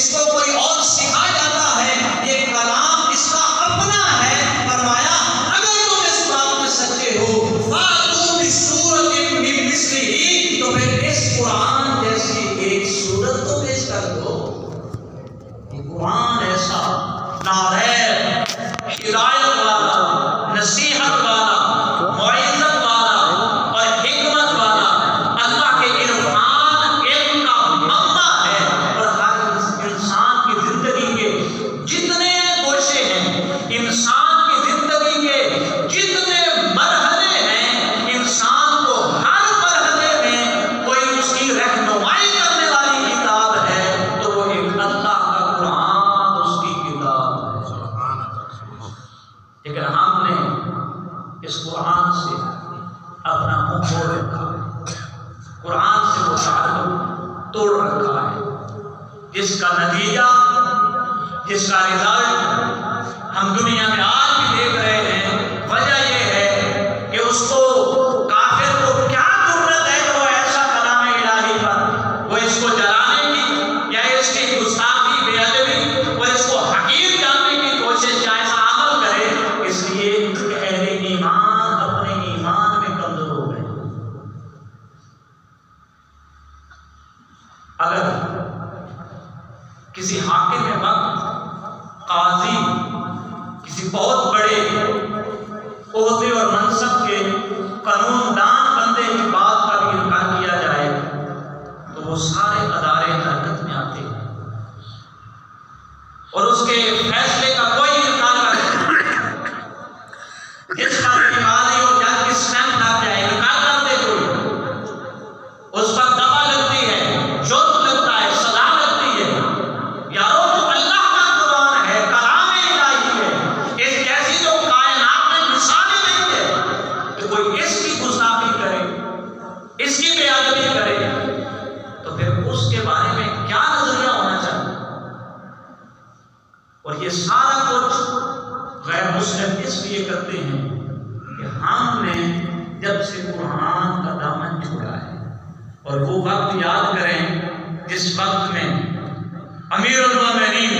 اس کو کوئی اور سکھا جاتا ہے، یہ کلام اس کا اپنا ہے۔ فرمایا اگر تم اس بات میں سچے ہو فَأْتُوا بِسُورَةٍ مِّن مِّثْلِهِ، تو پھر اس قرآن جیسی ایک سورت تو پیش کر دو۔ یہ قرآن ایسا ناریب، ہدایت والا، نصیحت والا، معزت والا اور حکمت والا، اللہ کے عرفان علم کا منبع ہے، اور ہر انسان کی زندگی کے جتنے گوشے ہیں، انسان کی زندگی کے جتنے مرحلے ہیں، انسان کو ہر مرحلے میں کوئی اس کی رہنمائی کرنے والی کتاب ہے تو وہ ایک اللہ کا قرآن اس کی کتاب ہے۔ لیکن ہم نے اس قرآن سے اپنا منہ موڑ رکھا ہے، قرآن سے وہ تعلق توڑ رکھا ہے، جس کا نتیجہ، جس کا رزلٹ ہم دنیا میں آج بھی دیکھ رہے ہیں۔ وجہ یہ ہے کہ اس کو کافر کو کیا ضرورت ہے کہ وہ ایسا کلام الہی پر وہ اس کو جلانے کی یا اس کی گستاخی بے ادبی اور اس کو حقیر جاننے کی کوشش یا ایسا عمل کرے، اس لیے کہ اہل ایمان اپنے ایمان میں کمزور ہو گئے۔ اگر کسی حاکم وقت، قاضی، کسی بہت بڑے عہدے اور منصب کے قانون دان بندے کی بات کا بھی انکار کیا جائے تو وہ سارے ادارے حرکت میں آتے ہیں اور اس کے فیصلے کا کوئی انکار کرے، جس کا بھی قاضی اور جج کی سٹیمپ لگ جائے انکار کر دے کوئی، اس پر دفع لگتی ہے، جرم لگتا ہے، سزا لگتی ہے۔ یارو جو اللہ کا قرآن ہے، کلام الہی ہے، اس جیسی جو کائنات میں مثالیں نہیں ہے کہ کوئی اس کی گستاخی کرے، اس کی بے ادبی کرے تو پھر اس کے بارے میں کیا نظریہ ہونا چاہیے؟ اور یہ سارا کچھ غیر مسلم اس لیے کرتے ہیں کہ ہم نے جب سے قرآن کا دامن چھوڑا ہے، اور وہ وقت یاد کریں جس وقت میں امیر المومنین،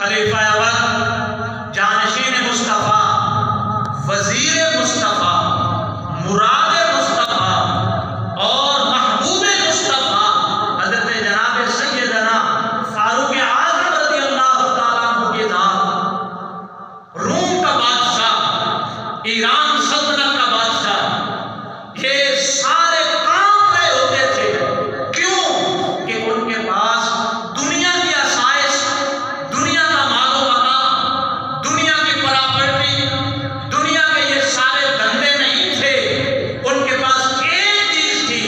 خلیفہ اول، جانشین مصطفیٰ، وزیر مصطفیٰ، مراد مصطفیٰ اور محبوب مصطفیٰ حضرت جناب سیدنا فاروق اعظم رضی اللہ تعالیٰ عنہ کے ذات، روم کا بادشاہ، ایران سلطنت کا بادشاہ، یہ سارے کام رہے ہوتے تھے۔ کیوں؟ کہ ان کے پاس دنیا کی آسائش، دنیا کا مال و متا، دنیا کی پراپرٹی، دنیا کے یہ سارے دھندے نہیں تھے۔ ان کے پاس ایک چیز تھی،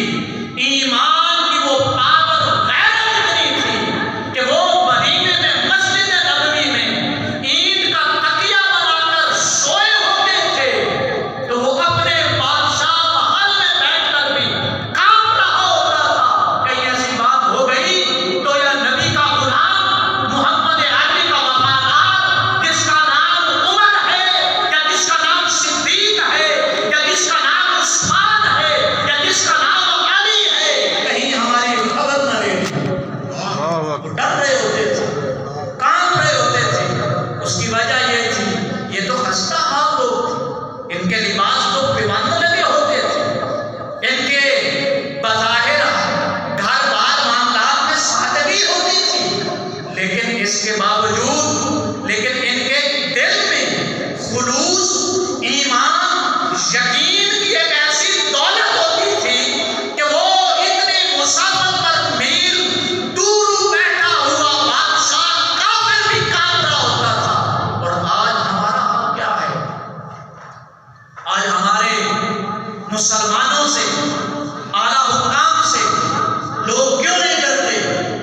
ایمان کی وہ پاور غیرت اتنی تھی کہ وہ مدینے میں مسجد نبوی میں اینٹ کا تکیہ بنا کر سوئے ہوتے تھے تو وہ اپنے بادشاہ محل میں بیٹھ کر بھی کام رہا ہوتا تھا۔ کہیں ایسی بات ہو گئی تو یا نبی کا غلام، محمد عربی کا وفادار، جس کا نام عمر ہے یا جس کا نام صدیق ہے یا جس کا نام عثمان ہے یا جس کا نام علی ہے، کہیں ہماری خبر نہ لے، ڈر رہے ہوتے تھے، کام رہے ہوتے تھے۔ اس کی وجہ یہ تھی، یہ تو خستہ حال لوگ تھے، ان کے لباس تو پیمانے لگے ہوتے تھے، ان کے بظاہر گھر بار معاملات میں سادگی ہوتی تھی، لیکن اس کے باوجود ان کے دل میں خلوص، ایمان، یقین کی ایک ایسی دولت ہوتی تھی کہ وہ اتنی مسافت پر میل دور بیٹھا ہوا بادشاہ کافر بھی کام رہا ہوتا تھا۔ اور آج ہمارا حال کیا ہے؟ آج ہمارے مسلمانوں سے، اعلیٰ حکام سے لوگ کیوں نہیں ڈرتے،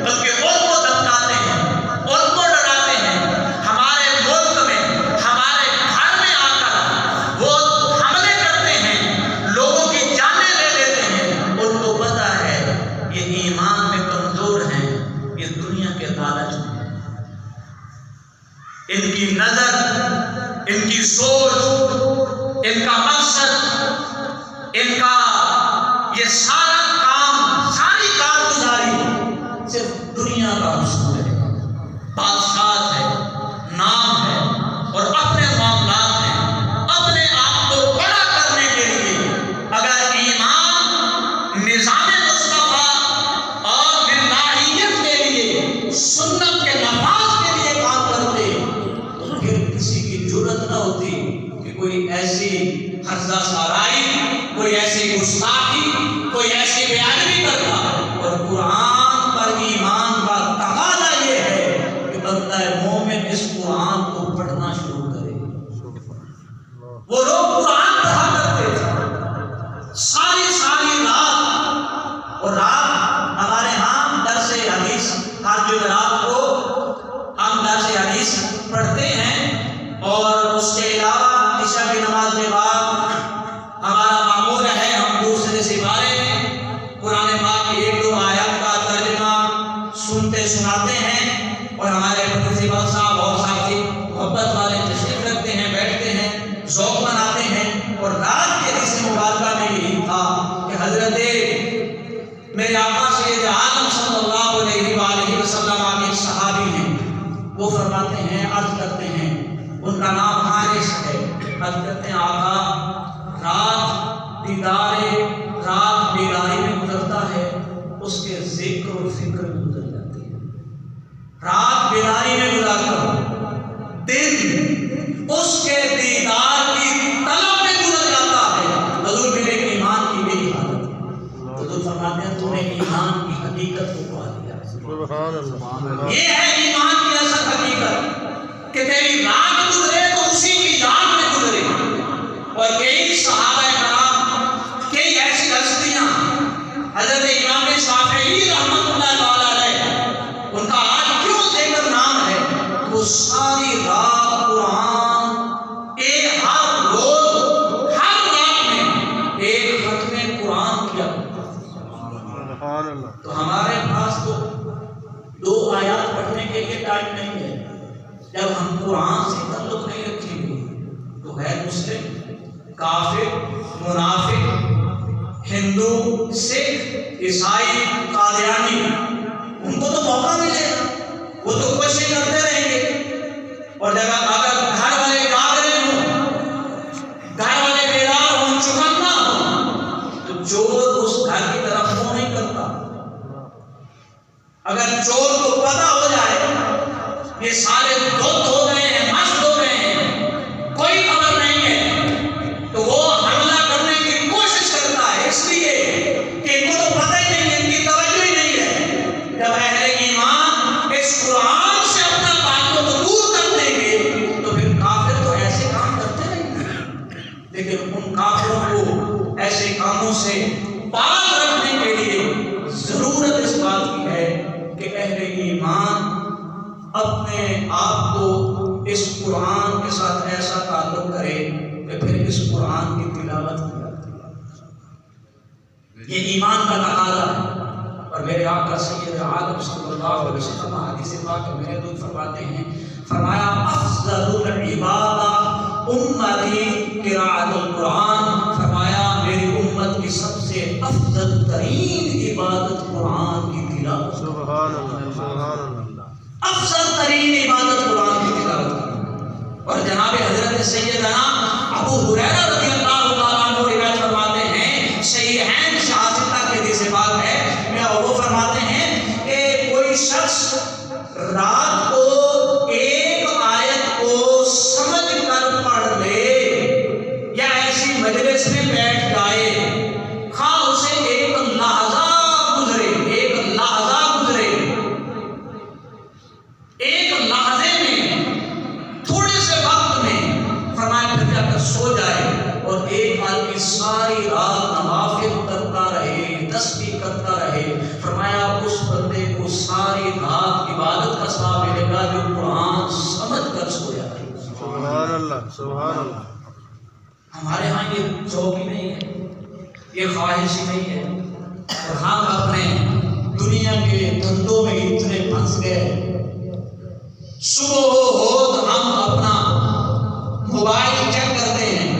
بلکہ ان کو دھمکاتے ہیں، ان کو ڈراتے ہیں۔ ہمارے ملک میں، ہمارے گھر میں آ کر وہ حملے کرتے ہیں، لوگوں کی جانیں لے لیتے ہیں۔ ان کو پتہ ہے یہ ایمان میں کمزور ہیں، یہ دنیا کے لالچ میں ہیں۔ ان کی نظر، ان کی سوچ، ان کا مقصد، ان کا یہ سارا کام، ساری کارگزاری صرف دنیا کا حصول ہے۔ ہر جمعرات کو ہم درس حدیث پڑھتے ہیں، اور اس کے علاوہ عشاء کی نماز کے بعد ہمارا معمول ہے ہم دوسرے سپارے میں قرآن پاک کی 1-2 آیات کا ترجمہ سنتے سناتے ہیں، اور ہمارے پرنسپل صاحب اور ساتھی محبت والے تشریف رکھتے ہیں، بیٹھتے ہیں، ذوق مناتے ہیں۔ اور رات کے حدیث مبارکہ میں یہی تھا کہ حضرت میرے آقا سید عالم صلی اللہ علیہ وآلہ وسلم کے صحابی ہیں، وہ فرماتے ہیں، عرض کرتے ہیں، ان کا نام حارث ہے، عرض کرتے ہیں آقا رات بیداری میں گزرتا ہے، اس کے ذکر و فکر میں گزر جاتی ہے۔ رات بیداری میں گزارتا ہوں، دن اس کے دیدار کی طلب میں گزر جاتا ہے۔ حضور میرے ایمان کی میری حالت ہے، حضور فرماتے ہیں تو نے ایمان کی حقیقت کو پا لیا۔ یہ ہے ایمان کی اصل حقیقت کہ تیری رات گزرے تو اسی کی یاد میں گزرے۔ اور کئی صحابہ کرام، کئی ایسی ہستیاں، حضرت امام شافعی رحمۃ اللہ علیہ، ان کا آج کیوں ذکر نام ہے، وہ ساری رات قرآن ہر روز ہر رات میں ایک ختم قرآن کیا۔ تو ہمارے پاس تو 2 آیات پڑھنے کے لیے ٹائم نہیں ہے۔ جب ہم قرآن سے تعلق نہیں رکھیں گے تو غیر مسلم، کافر، منافق، ہندو، سکھ، عیسائی، قادیانی، ان کو تو موقع ملے گا، وہ تو کوشش کرتے رہیں گے۔ اور جب اگر گھر والے جاگ رہے ہوں، گھر والے بیدار ہوں، چوکنا ہوں، تو چور اس گھر کی طرف منہ نہیں کرتا۔ اگر چور کو پتہ ہو جائے یہ سارے دھت ہو گئے ہیں، مست ہو گئے ہیں، کوئی خبر نہیں ہے، تو وہ حملہ کرنے کی کوشش کرتا ہے، اس لیے کہ ان کو تو پتہ ہی نہیں ہے، ان کی توجہ ہی نہیں ہے۔ جب اہل ایمان اس قرآن سے اپنا تعلق دور کر دیں گے تو پھر کافر تو ایسے کام کرتے رہیں گے، لیکن ان کافروں کو ایسے کاموں سے باز رکھنے کے لیے ضرورت اس بات کی ہے کہ اہل ایمان اپنے آپ کو اس قرآن کے ساتھ ایسا تعلق کرے کہ پھر اس قرآن کی تلاوت کیا۔ یہ ایمان کا تقاضا ہے۔ اور میرے آقا سید عالم صلی اللہ علیہ وسلم حدیث پاک میں محدود فرماتے ہیں، فرمایا افضل العبادہ امتی قراءۃ القرآن، فرمایا میری امت کی سب سے افضل ترین عبادت قرآن کی تلاوت۔ سبحان اللہ، سبحان اللہ۔ افضل ترین عبادت قرآن کی تلاوت کرنا۔ اور جناب حضرت سیدنا ابو ہریرہ رضی اللہ تعالیٰ عنہ روایت فرماتے ہیں، صحیحین شاذتہ کے حدیث پاک ہے، میں وہ فرماتے ہیں کہ کوئی شخص رات کو ایک آیت کو سمجھ کر پڑھ لے یا ایسی مجلس میں بیٹھ جائے، خواہ اسے ایک لحظہ گزرے، ایک لحظے میں، تھوڑے سے وقت میں، فرمایا پھر جا کر سو جائے، اور ایک آدمی ساری رات نوافل کرتا رہے، تسبیح کرتا رہے، فرمایا اس بندے کو ساری رات عبادت کا ثواب ملے گا جو قرآن سمجھ کر سویا ہے۔ سبحان اللہ، سبحان اللہ۔ ہمارے ہاں یہ ذوق ہی نہیں ہے، یہ خواہش ہی نہیں ہے، اور ہم اپنے دنیا کے دھندوں میں اتنے پھنس گئے، صبح ہو تو ہم اپنا موبائل چیک کرتے ہیں،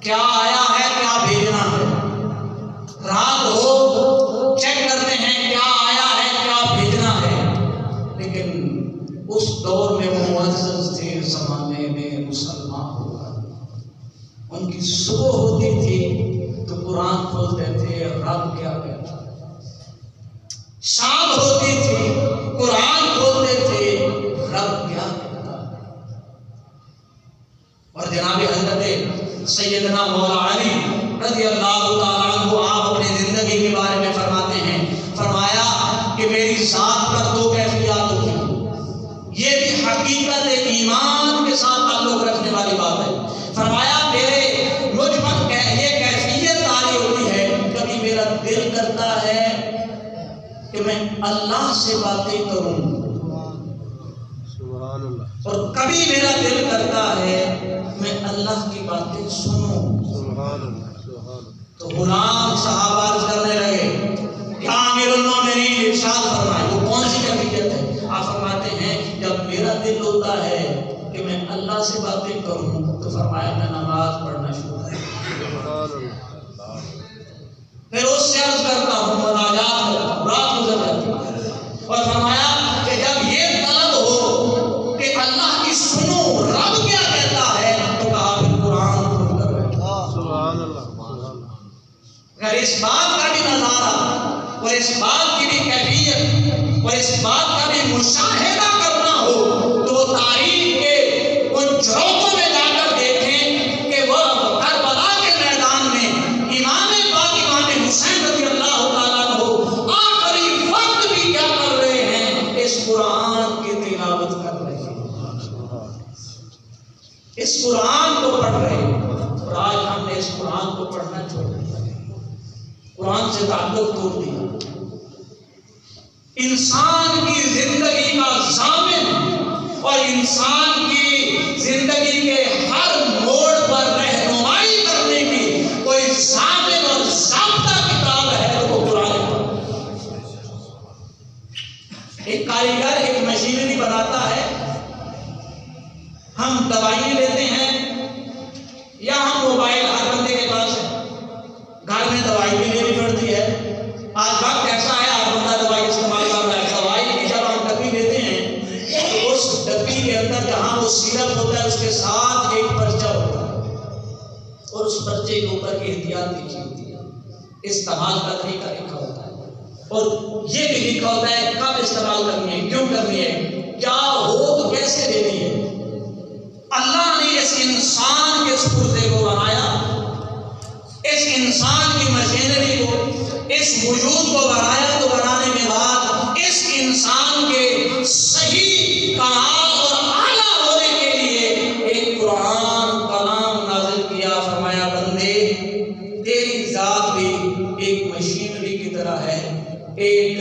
کیا آیا ہے، کیا بھیجنا ہے، رات ہو چیک کرتے ہیں کیا آیا ہے، کیا بھیجنا ہے۔ لیکن اس دور میں وہ معزز تھے، زمانے میں مسلمان ہوا، ان کی صبح ہوتی تھی تو قرآن کھولتے تھے، رب کیا کہتا، شام ہوتی تھی قرآن کھولتے تھے، رب کیا کہتا۔ اور جناب حضرت سیدنا مولا علی رضی اللہ تعالیٰ عنہ آپ اپنی زندگی کے بارے میں فرماتے ہیں، فرمایا کہ میری ذات پر 2 کیفیات ہوتی ہیں، یہ بھی حقیقت ایمان کے ساتھ تعلق رکھنے والی بات ہے۔ فرمایا میرے مجھ پر یہ کیفیت تاری ہوتی ہے، کبھی میرا دل کرتا ہے کہ میں اللہ سے باتیں کروں، اور کبھی میرا دل کرتا ہے میں اللہ کی باتیں سنوں۔ تو غلام صحابہ عرض کرنے لگے کہ امیر المومنین ارشاد فرمائے، وہ کون سی کیفیت ہے؟ آپ فرماتے ہیں جب میرا دل ہوتا ہے کہ میں اللہ سے باتیں کروں تو فرمایا میں نماز پڑھنا شروع کروں، پھر اس سے عرض کرتا ہوں، مناجات کرتا ہوں، رات گزر جاتی ہے۔ اور فرمایا کہ جب یہ طلب ہو کہ اللہ کی سنو رب کیا کہتا ہے تو کہا پھر قرآن کھول کر بیٹھا۔ اگر اس بات کا بھی نظارہ اور اس بات کی بھی کیفیت اور اس بات کا بھی مشاہدہ کرنا ہو تو تاریخ کے ان جھروکوں میں جا کر دیکھیں کہ وہ کربلا کے میدان میں امام پاک امام حسین رضی اللہ تعالیٰ عنہ آخری وقت بھی کیا کر رہے ہیں؟ اس قرآن کی تلاوت کر رہے ہیں، اس قرآن کو پڑھ رہے ہیں۔ اور آج ہم نے اس قرآن کو پڑھنا چھوڑ دیا، قرآن سے تعلق توڑ دیا۔ انسان کی زندگی کا ضامن اور انسان کی زندگی کے ہر موڑ پر رہنمائی کرنے کی کوئی ضامن اور ضابطہ کتاب ہے تو وہ قرآن ہے۔ ایک کاریگر ایک مشینری بناتا ہے، ہم دوائیں لیتے ہیں یا ہم موبائل ہر بندے کے پاس ہے، گھر میں دوائی بھی لینی پڑتی ہے۔ آج وقت ایسا ہے ہر بندہ دوائی استعمال کر رہا ہے۔ دوائی کی جب ہم ڈبی لیتے ہیں تو اس ڈبی کے اندر جہاں وہ سیرپ ہوتا ہے اس کے ساتھ ایک پرچہ ہوتا ہے، اور اس پرچے کے اوپر کی احتیاط لکھی ہوتی ہے، استعمال کا طریقہ لکھا ہوتا ہے، اور یہ بھی لکھا ہوتا ہے کب استعمال کرنی ہے، کیوں کرنی ہے، کیا ہو تو کیسے دینی ہے۔ اللہ نے اس انسان کے سپردے کو بنایا، اس انسان کی مشینری کو، اس وجود کو بنایا، تو بنانے کے بعد اس انسان کے صحیح کمال اور اعلیٰ ہونے کے لیے ایک قرآن کلام نازل کیا۔ فرمایا بندے تیری ذات بھی ایک مشینری کی طرح ہے، ایک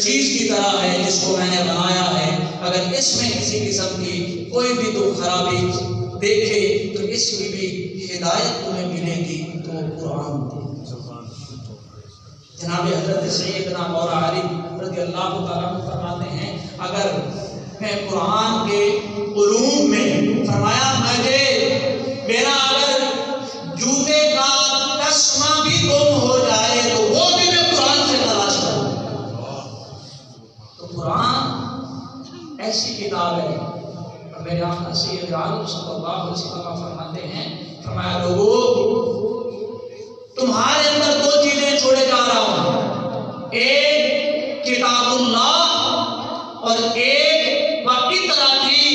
چیز کی طرح ہے جس کو میں نے بنایا ہے، اگر اس میں کسی قسم کی کوئی بھی تو خرابی دیکھے تو اس کی بھی ہدایت تمہیں ملے گی، تو قرآن دے۔ جناب حضرت سیدنا مولانا علی رضی اللہ تعالیٰ عنہ فرماتے ہیں اگر میں قرآن کے علوم میں، فرمایا مجھے میرا اگر جوتے کا تسمہ بھی گم ہو جائے تو وہ بھی میں قرآن سے تلاش کروں۔ تو قرآن ایسی کتاب ہے، میرے آقا سید عالم صلی اللہ علیہ وسلم فرماتے ہیں، فرمایا لوگو تمہارے اندر دو چیزیں چھوڑے جا رہا ہوں، ایک کتاب اللہ اور ایک وَقِتْرَتِی،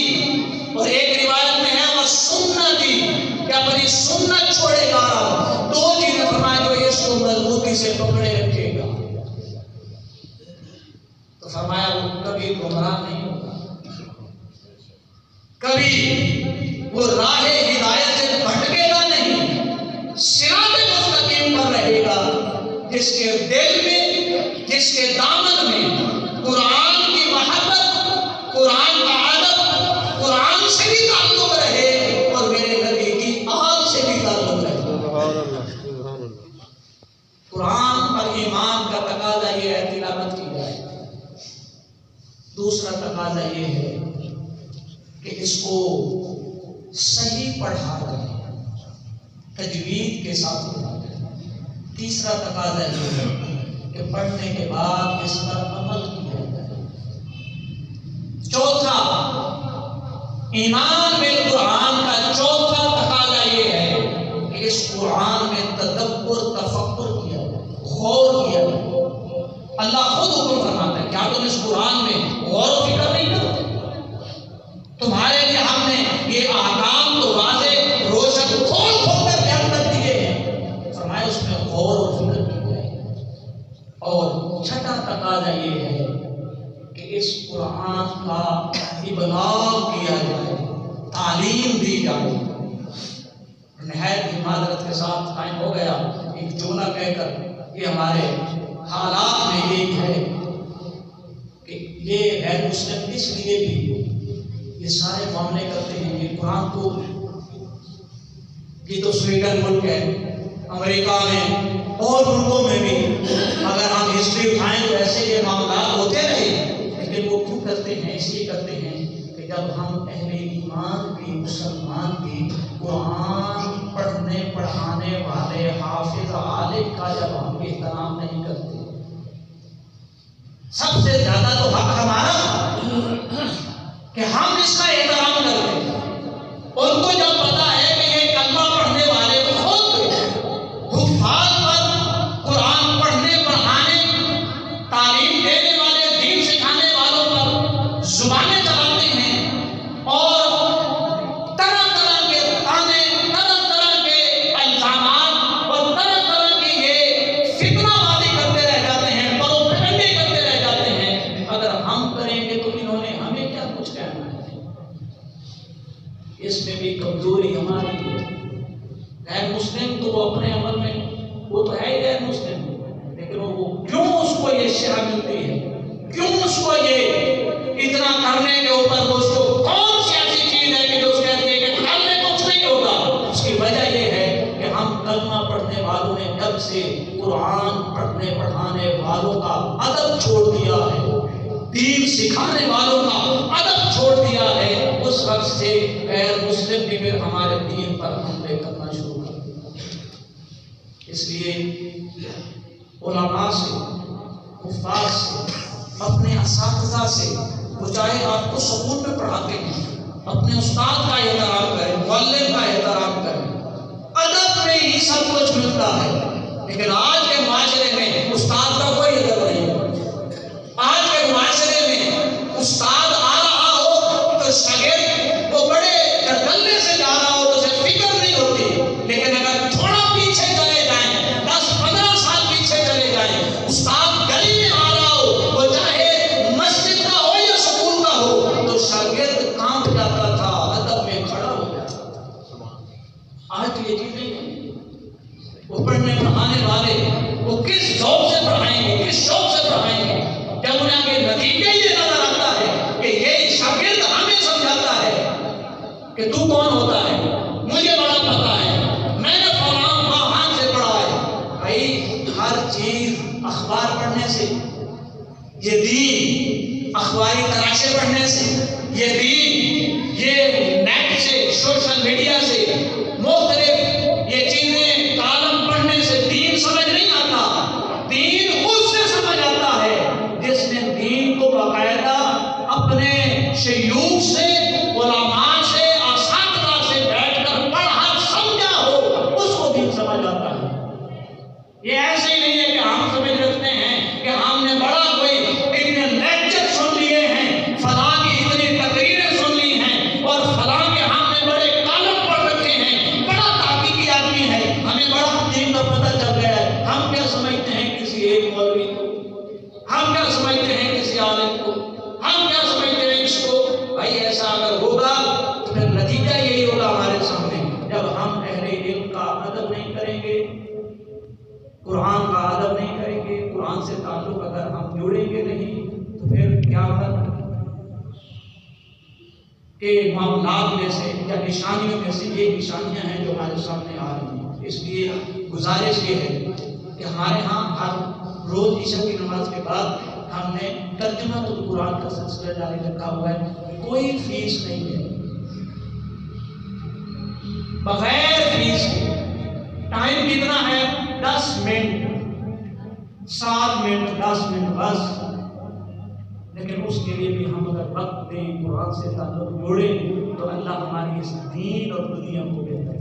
اور ایک روایت میں ہے وَسُنَّتِی، کہ اپنی سنت چھوڑے جا رہا ہوں۔ دو چیزیں فرمایا جو اس کو مضبوطی سے پکڑے رکھے گا تو فرمایا وہ کبھی گمراہ نہیں ہوگا، کبھی وہ راہ ہدایت سے بھٹکے گا نہیں، صراط مستقیم پر رہے گا۔ جس کے دل میں، جس کے دامن میں قرآن کی محبت، قرآن کا ادب، قرآن سے بھی تعلق رہے اور میرے نبی کی آل سے بھی تعلق رہے۔ قرآن پر ایمان کا تقاضا یہ ہے تلاوت کی جائے، دوسرا تقاضا یہ ہے کہ اس کو صحیح پڑھا جائے، تجوید کے ساتھ پڑھا جائے۔ تیسرا تقاضا یہ ہے کہ پڑھنے کے بعد اس پر عمل کیا جائے۔ چوتھا ایمان بالقرآن کا چوتھا تقاضا یہ ہے کہ اس قرآن میں تدبر، تفکر کیا جائے، غور کیا جائے۔ اللہ خود حکم فرماتا ہے کیا تم اس قرآن میں غور و فکر نہیں کرتے؟ تمہارے لیے ہم نے یہ احکام تو واضح روشن کھول کھول کر بیان کر دیے ہیں، فرمایا اس میں غور و فکر کی جائے۔ اور چھٹا تقاضا یہ ہے کہ اس قرآن کا ابلاغ کیا جائے، تعلیم دی جائے۔ نہایت ہی معذرت کے ساتھ ٹائم ہو گیا، ایک جملہ کہہ کر یہ ہمارے حالات میں یہی ہے کہ یہ غیر مسلم اس لیے بھی یہ سارے معاملے کرتے ہیں کہ قرآن کو، یہ تو سویڈن ملک ہے، امریکہ میں اور ملکوں میں بھی اگر ہم ہسٹری اٹھائیں تو ایسے یہ معاملات ہوتے رہے، لیکن وہ کیوں کرتے ہیں؟ اس لیے کرتے ہیں کہ جب ہم اہل ایمان کی، مسلمان کی قرآن پڑھنے پڑھانے والے حافظ عالم کا جب ہم احترام نہیں کرتے، سب سے زیادہ تو حق ہمارا تھا کہ ہم اس کا احترام کرتے ہیں۔ ان کو جب پتا ہے کہ یہ کلمہ پڑھنے والے خود حفاظ پر، قرآن پڑھنے پڑھانے، تعلیم دینے والے، دین سکھانے والوں پر زبانیں چلاتے ہیں اور طرح طرح کے تانے، طرح طرح کے الزامات اور طرح طرح کے یہ فتنہ بازی کرتے رہ جاتے ہیں، پروپیگنڈے کرتے رہ جاتے ہیں، اگر ہم کریں گے تو انہوں نے ہمیں کیا کچھ کہنا ہے؟ اس میں بھی کمزوری ہماری ہے۔ غیر مسلم تو وہ اپنے عمل میں وہ تو ہے ہی غیر مسلم، لیکن وہ کیوں اس کو یہ شرح ملتی ہے، کیوں اس کو یہ اتنا کرنے کے اوپر اس کو کون سی ایسی چیز ہے کہ جو اس کہتی ہے کہ کرنے کچھ نہیں ہوگا؟ اس کی وجہ یہ ہے کہ ہم کلمہ پڑھنے والوں نے جب سے قرآن پڑھنے پڑھانے والوں کا ادب چھوڑ دیا ہے، دین سکھانے والوں کا ادب چھوڑ دیا ہے، اس وقت سے غیر مسلم بھی پھر ہمارے دین پر حملے کرنا شروع کر دیا۔ اس لیے علماء سے، حفاظ سے، اپنے اساتذہ سے، وہ چاہے آپ کو سکول میں پڑھاتے ہیں، اپنے استاد کا احترام کریں، معلم کا احترام کریں۔ ادب میں ہی سب کچھ ملتا ہے، لیکن آج کے معاشرے میں استاد کا کوئی ادب نہیں ہے۔ آج کے معاشرے میں استاد آ رہا ہو تو شاگرد وہ بڑے گلے سے جا رہا ہو تو اسے فکر نہیں ہوتی، لیکن اگر تھوڑا پیچھے چلے جائیں، 10-15 سال پیچھے چلے جائیں، استاد گلی میں آ رہا ہو، وہ چاہے مسجد کا ہو یا سکول کا ہو، تو شاگرد کانپ جاتا تھا، ادب میں کھڑا ہو جاتا تھا۔ آج یہ چیزیں نہیں، وہ پڑھنے پڑھانے والے وہ کس ذوق سے پڑھائیں گے، کس شوق سے پڑھائیں گے؟ جب انہیں کے نتیجے یہ نظر آتا ہے کہ یہ شاگرد ہمیں سمجھاتا ہے کہ تو کون ہوتا ہے، مجھے بڑا پتا ہے، میں نے فلاں وہاں سے پڑھا ہے۔ بھائی ہر چیز اخبار پڑھنے سے یہ دین، اخباری تراشے پڑھنے سے یہ دین، یہ نیٹ سے، سوشل میڈیا سے مختلف یہ چیزیں، کالم پڑھنے سے دین سمجھ نہیں آتا۔ دین اس سے سمجھ آتا ہے جس نے دین کو باقاعدہ اپنے شیوخ سے، علماء سے، اساتذہ سے بیٹھ کر پڑھا سمجھا ہو، اس کو دین سمجھ آتا ہے۔ یہ ایسے ہی نہیں ہے کہ ہم سمجھ رکھتے ہیں کہ ہم نے بڑا کوئی اتنے لیکچر سن لیے ہیں، فلاں کی اتنی تقریریں سن لی ہیں، اور فلاں کے ہم نے بڑے کالم پڑھ رکھے ہیں، بڑا تحقیقی آدمی ہے، ہمیں بڑا دین کا پتہ چل گیا ہے۔ ہم کیا سمجھتے ہیں کسی ایک مولوی کو، ہم کیا سمجھتے ہیں کسی عالم کو، ہم کیا سمجھتے ہیں اس کو؟ بھائی ایسا اگر ہوگا تو پھر نتیجہ یہی ہوگا ہمارے سامنے، جب ہم اہل علم کا ادب نہیں کریں گے، قرآن کا ادب نہیں کریں گے، قرآن سے تعلق اگر ہم جوڑیں گے نہیں، تو پھر کیا کہ معاملات میں سے یا نشانیوں میں سے یہ نشانیاں ہیں جو ہمارے سامنے آ رہی ہیں۔ اس لیے گزارش یہ ہے کہ ہمارے ہاں ہر روز عشاء کی نماز کے بعد ہم نے ترجمہ القرآن کا سلسلہ جاری رکھا ہوا ہے، کوئی فیس نہیں ہے، بغیر فیس کے۔ ٹائم کتنا ہے؟ 10 منٹ، 7 منٹ، 10 منٹ بس، لیکن اس کے لیے بھی ہم اگر وقت دیں، قرآن سے تعلق جوڑیں، تو اللہ ہماری اس دین اور دنیا کو بہتر